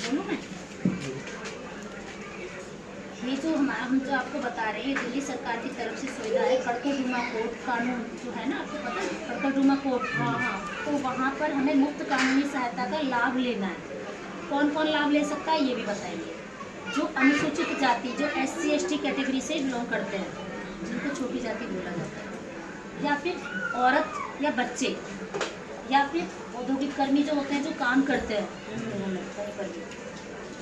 बोलूं मैं? ये जो हम जो आपको बता रहे हैं दिल्ली सरकार की तरफ से सुविधा है कड़कड़डुमा कोर्ट कानून जो है ना, आपको पता है कड़कड़डुमा कोर्ट? हाँ, तो वहाँ पर हमें मुफ्त कानूनी सहायता का लाभ लेना है। कौन कौन लाभ ले सकता है ये भी बताइए। जो अनुसूचित जाति, जो SC ST कैटेगरी से बिलोंग करते हैं, जिनको छोटी जाति बोला जाता है, या फिर औरत या बच्चे, या फिर औद्योगिक कर्मी जो होते हैं जो काम करते हैं कहीं पर भी,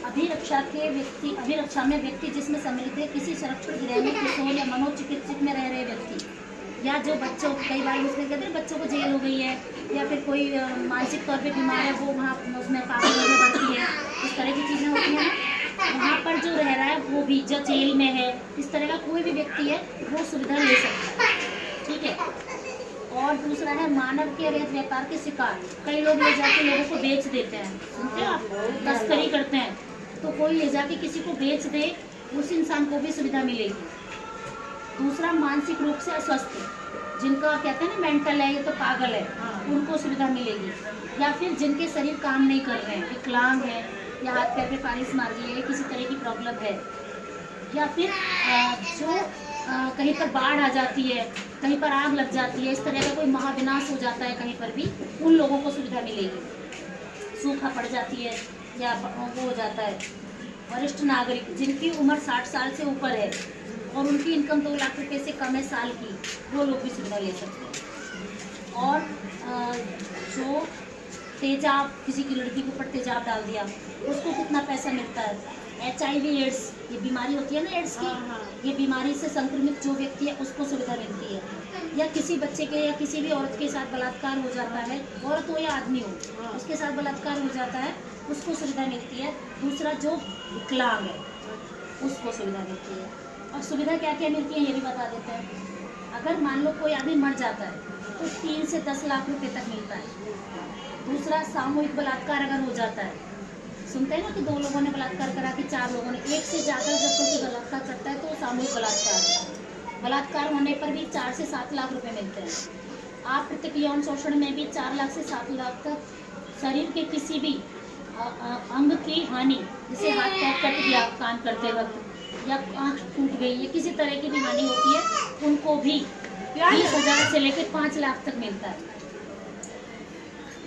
अभिरक्षा में व्यक्ति जिसमें सम्मिलित है किसी संरक्षण गृह में किशोर या मनोचिकित्सक में रह रहे व्यक्ति, या जो बच्चों, कई बार उसमें कहते हैं बच्चों को जेल हो गई है, या फिर कोई मानसिक तौर पे बीमार है, वो वहाँ उसमें पागल में बढ़ती है, इस तरह की चीज़ें होती हैं ना, वहाँ पर जो रह रहा है वो भी, जो जेल में है, इस तरह का कोई भी व्यक्ति है वो सुविधा ले सकता है। ठीक है। और दूसरा है मानव के अवैध व्यापार के शिकार, कई लोग ले जाके लोगों को बेच देते हैं, सुनते हो आप, तस्करी करते हैं, तो कोई ले जाके किसी को बेच दे, उस इंसान को भी सुविधा मिलेगी। दूसरा मानसिक रूप से अस्वस्थ, जिनका कहते हैं ना मेंटल है, ये तो पागल है, उनको सुविधा मिलेगी। या फिर जिनके शरीर काम नहीं कर रहे हैं, विकलांग है, या हाथ पैर पे फारिश मार रही है, किसी तरह की प्रॉब्लम है, या फिर जो कहीं पर बाढ़ आ जाती है, कहीं पर आग लग जाती है, इस तरह का कोई महाविनाश हो जाता है कहीं पर भी, उन लोगों को सुविधा मिलेगी। सूखा पड़ जाती है या वो हो जाता है। वरिष्ठ नागरिक जिनकी उम्र 60 साल से ऊपर है और उनकी इनकम 2 लाख रुपए से कम है साल की, वो लोग भी सुविधा ले सकते हैं। और जो तेजाब, किसी की लड़की के ऊपर तेजाब डाल दिया, उसको कितना पैसा मिलता है। HIV एड्स, ये बीमारी होती है ना एड्स की, ये बीमारी से संक्रमित जो व्यक्ति है उसको सुविधा मिलती है। या किसी बच्चे के या किसी भी औरत के साथ बलात्कार हो जाता है, औरत हो या आदमी हो, उसके साथ बलात्कार हो जाता है, उसको सुविधा मिलती है। दूसरा जो विकलांग है उसको सुविधा मिलती है। और सुविधा क्या क्या मिलती है ये भी बता देते हैं। अगर मान लो कोई आदमी मर जाता है तो 3 से 10 लाख रुपए तक मिलता है। दूसरा सामूहिक बलात्कार अगर हो जाता है, सुनते हैं ना कि 2 लोगों ने बलात्कार करा कि 4 लोगों ने, एक से ज़्यादा जब कोई बलात्कार करता है तो वो सामूहिक बलात्कार है। बलात्कार होने पर भी 4 से 7 लाख रुपए मिलते हैं। अप्रत्यक्ष यौन शोषण में भी 4 लाख से 7 लाख तक। शरीर के किसी भी अंग की हानि, जैसे हाथ पैर कट गया काम करते वक्त, या आँख टूट गई, या किसी तरह की भी हानि होती है, उनको भी 20,000 से लेकर 5 लाख तक मिलता है।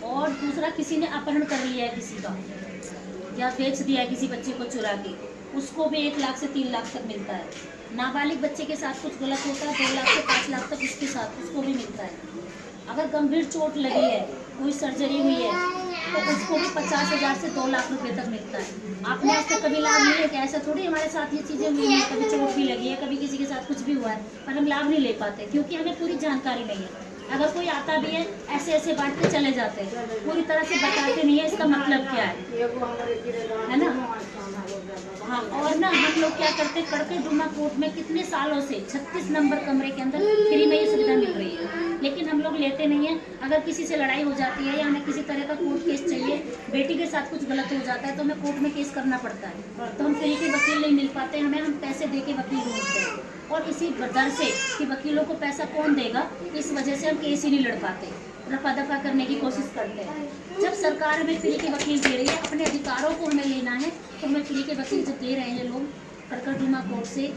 और दूसरा किसी ने अपहरण कर लिया है किसी का, या बेच दिया है किसी बच्चे को चुरा के, उसको भी 1 लाख से 3 लाख तक मिलता है। नाबालिग बच्चे के साथ कुछ गलत होता है 2 लाख से 5 लाख तक उसके साथ, उसको भी मिलता है। अगर गंभीर चोट लगी है, कोई सर्जरी हुई है, तो उसको भी 50,000 से 2 लाख रुपए तक मिलता है। आपने आज तक कभी लाभ नहीं है कि ऐसा थोड़ी हमारे साथ ये चीज़ें हुई हैं, कभी चोट भी लगी है, कभी किसी के साथ कुछ भी हुआ है, पर हम लाभ नहीं ले पाते क्योंकि हमें पूरी जानकारी नहीं है। अगर कोई आता भी है ऐसे ऐसे बांटते चले जाते हैं, पूरी तरह से बताते नहीं है इसका मतलब क्या है ना। हाँ, और ना हम लोग क्या करते हैं, कड़कड़डुमा कोर्ट में कितने सालों से 36 नंबर कमरे के अंदर फ्री में ये सुविधा मिल रही है, लेकिन हम लोग लेते नहीं है। अगर किसी से लड़ाई हो जाती है या हमें किसी तरह का कोर्ट केस चाहिए, बेटी के साथ कुछ गलत हो जाता है तो हमें कोर्ट में केस करना पड़ता है, तो हम फ्री के वकील नहीं मिल पाते, हम पैसे दे के वकील ढूंढते हैं। और इसी डर से कि वकीलों को पैसा कौन देगा, इस वजह से हम केस ही नहीं लड़ पाते, रफा दफा करने की कोशिश करते हैं। जब सरकार हमें फ्री के वकील दे रही है, अपने अधिकारों को हमें लेना है, तो हमें फ्री के वकील जो दे रहे हैं लोग कड़कड़डुमा कोर्ट से,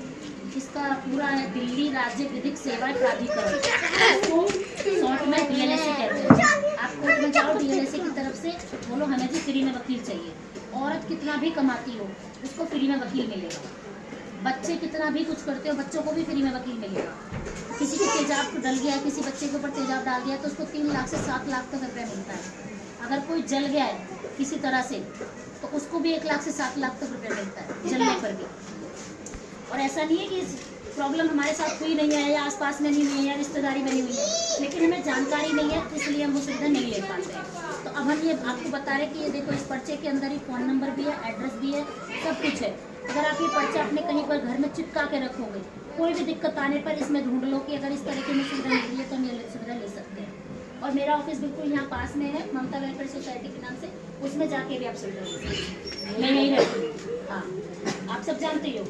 इसका पूरा है दिल्ली राज्य विधिक सेवा प्राधिकरण, इसको शॉर्ट में DLSA कहते हैं। आप कोर्ट में जाओ DLSA की तरफ से बोलो हमें जी फ्री में वकील चाहिए। औरत कितना भी कमाती हो उसको फ्री में वकील मिलेगा। बच्चे कितना भी कुछ करते हो बच्चों को भी फ्री में वकील मिलेगा। किसी के तेजाब डल गया, किसी बच्चे के ऊपर तेजाब डाल दिया तो उसको 3 लाख से 7 लाख तक रुपया मिलता है। अगर कोई जल गया है किसी तरह से तो उसको भी 1 लाख से 7 लाख तक रुपया मिलता है जलने पर भी। और ऐसा नहीं है कि प्रॉब्लम हमारे साथ हुई नहीं है या आसपास में नहीं हुई है या रिश्तेदारी में नहीं हुई है, लेकिन हमें जानकारी नहीं है इसलिए हम वो सुविधा नहीं ले पाते हैं। तो अब हम ये आपको बता रहे हैं कि ये देखो इस पर्चे के अंदर ही फ़ोन नंबर भी है, एड्रेस भी है, सब कुछ है। अगर आप ये पर्चा अपने कहीं पर घर में चिपका के रखोगे, कोई भी दिक्कत आने पर इसमें ढूंढ लो कि अगर इस तरह की सुविधा मिल रही है तो हम ये सुविधा ले सकते हैं। और मेरा ऑफिस बिल्कुल यहाँ पास में है, ममता वेलफेयर सोसाइटी के नाम से, उसमें जाके भी आप सुविधा ले सकते हैं। मैं यहीं रहती हूँ। हाँ, आप सब जानते हो।